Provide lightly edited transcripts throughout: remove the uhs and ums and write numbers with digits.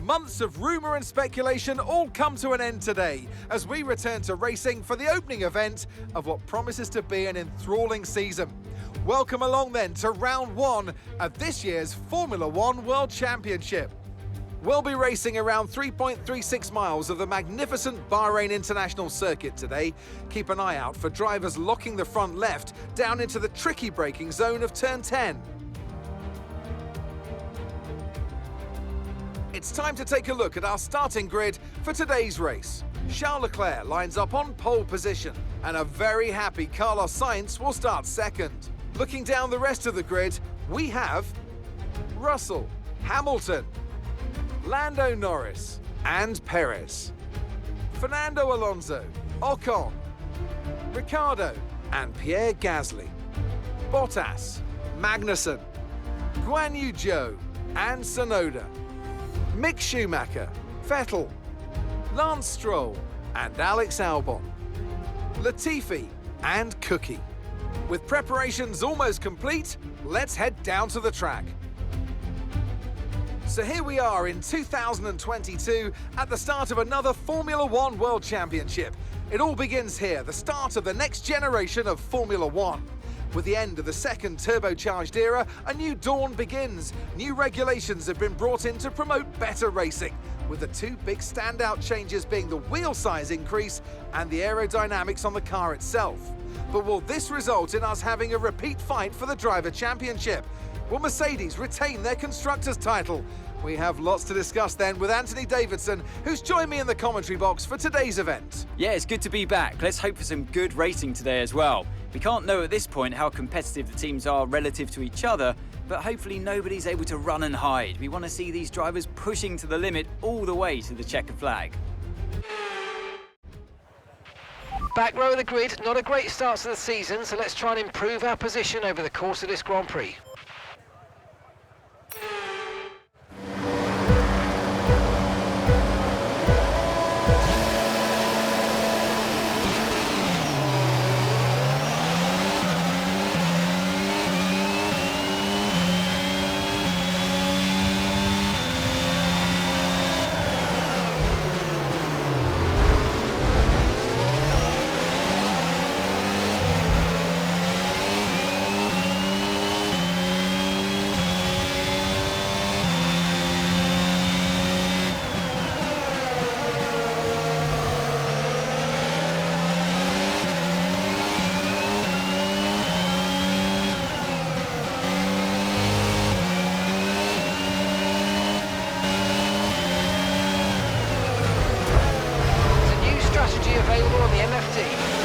Months of rumour and speculation all come to an end today as we return to racing for the opening event of what promises to be an enthralling season. Welcome along then to round one of this year's Formula One World Championship. We'll be racing around 3.36 miles of the magnificent Bahrajn International Circuit today. Keep an eye out for drivers locking the front left down into the tricky braking zone of turn 10. It's time to take a look at our starting grid for today's race. Charles Leclerc lines up on pole position, and a very happy Carlos Sainz will start second. Looking down the rest of the grid, we have Russell, Hamilton, Lando Norris and Perez, Fernando Alonso, Ocon, Ricciardo and Pierre Gasly, Bottas, Magnussen, Guan Yu Zhou and Tsunoda, Mick Schumacher, Vettel, Lance Stroll and Alex Albon, Latifi and Cookie. With preparations almost complete, let's head down to the track. So here we are in 2022 at the start of another Formula One World Championship. It all begins here, the start of the next generation of Formula One. With the end of the second turbocharged era, a new dawn begins. New regulations have been brought in to promote better racing, with the two big standout changes being the wheel size increase and the aerodynamics on the car itself. But will this result in us having a repeat fight for the Driver Championship? Will Mercedes retain their Constructors' title? We have lots to discuss then with Anthony Davidson, who's joined me in the commentary box for today's event. Yeah, it's good to be back. Let's hope for some good racing today as well. We can't know at this point how competitive the teams are relative to each other, but hopefully nobody's able to run and hide. We want to see these drivers pushing to the limit all the way to the checkered flag. Back row of the grid, not a great start to the season, so let's try and improve our position over the course of this Grand Prix. Available on the MFD.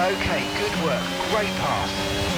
Okay, good work. Great pass.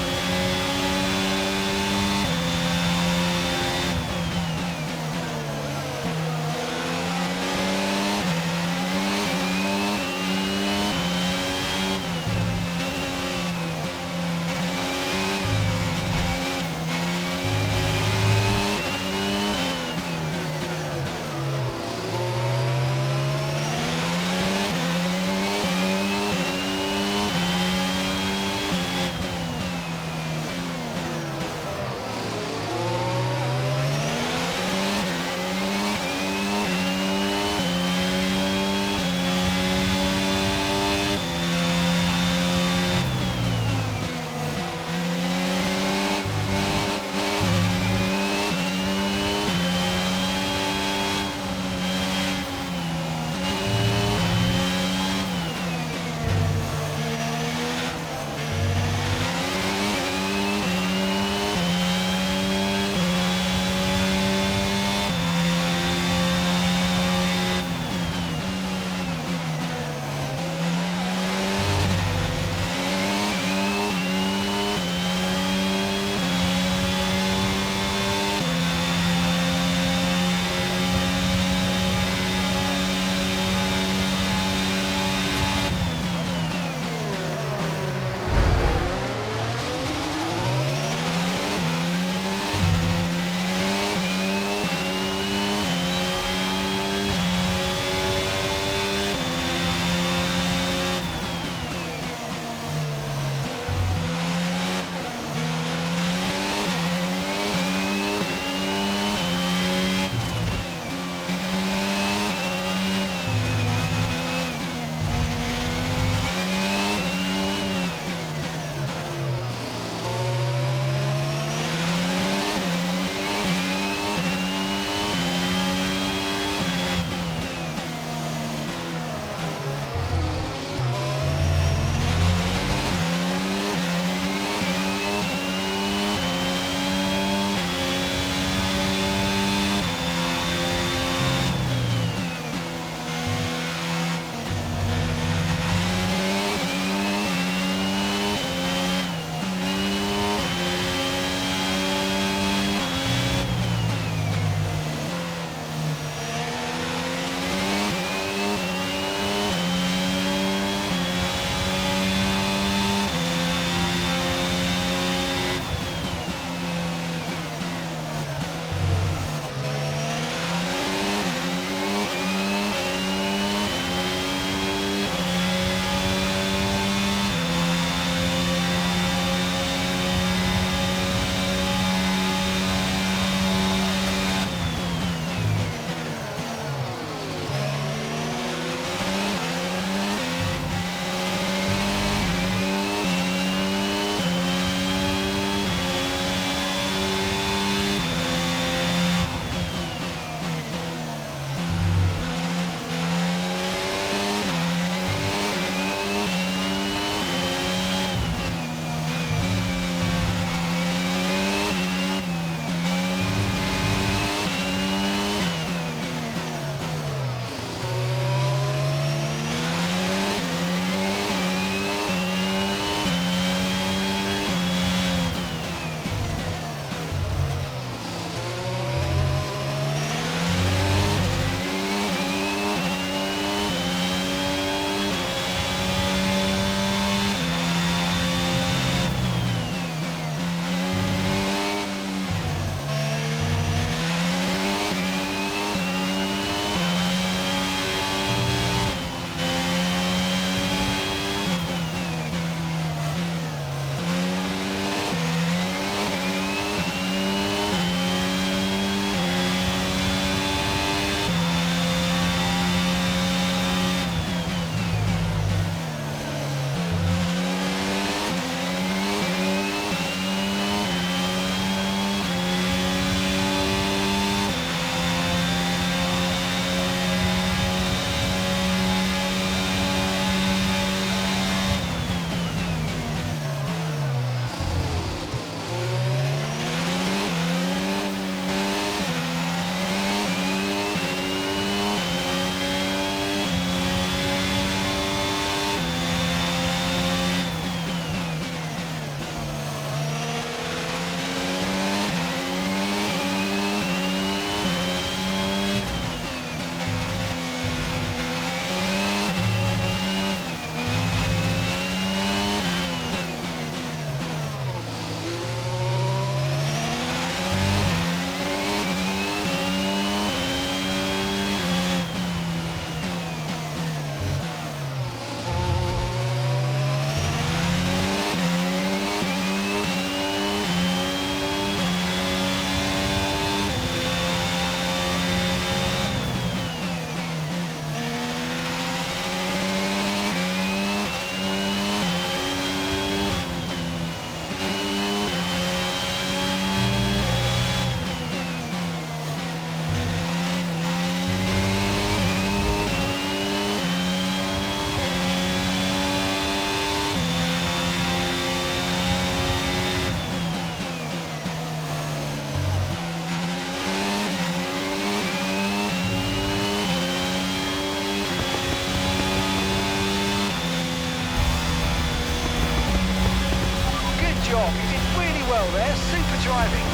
job. You did really well there. Super driving.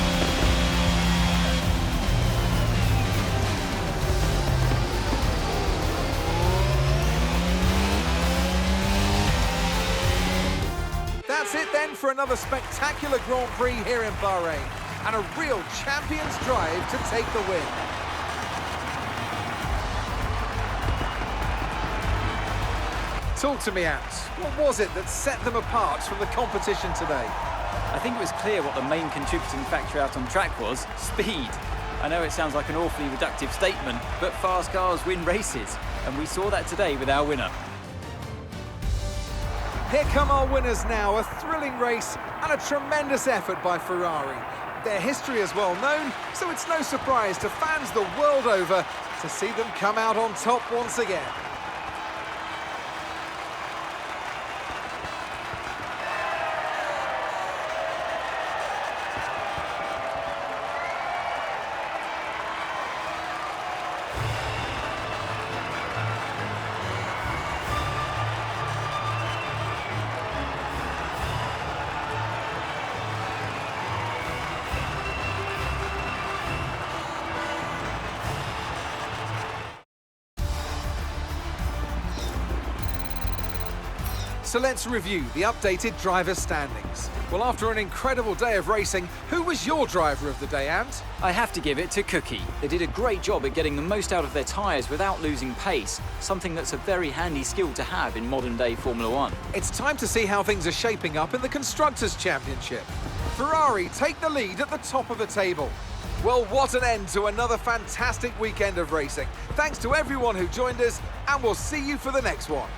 That's it then for another spectacular Grand Prix here in Bahrain, and a real champion's drive to take the win. Talk to me, Ants. What was it that set them apart from the competition today? I think it was clear what the main contributing factor out on track was: speed. I know it sounds like an awfully reductive statement, but fast cars win races, and we saw that today with our winner. Here come our winners now, a thrilling race and a tremendous effort by Ferrari. Their history is well known, so it's no surprise to fans the world over to see them come out on top once again. So let's review the updated driver standings. Well, after an incredible day of racing, who was your driver of the day, Ant? I have to give it to Cookie. They did a great job at getting the most out of their tyres without losing pace, something that's a very handy skill to have in modern-day Formula One. It's time to see how things are shaping up in the Constructors' Championship. Ferrari take the lead at the top of the table. Well, what an end to another fantastic weekend of racing. Thanks to everyone who joined us, and we'll see you for the next one.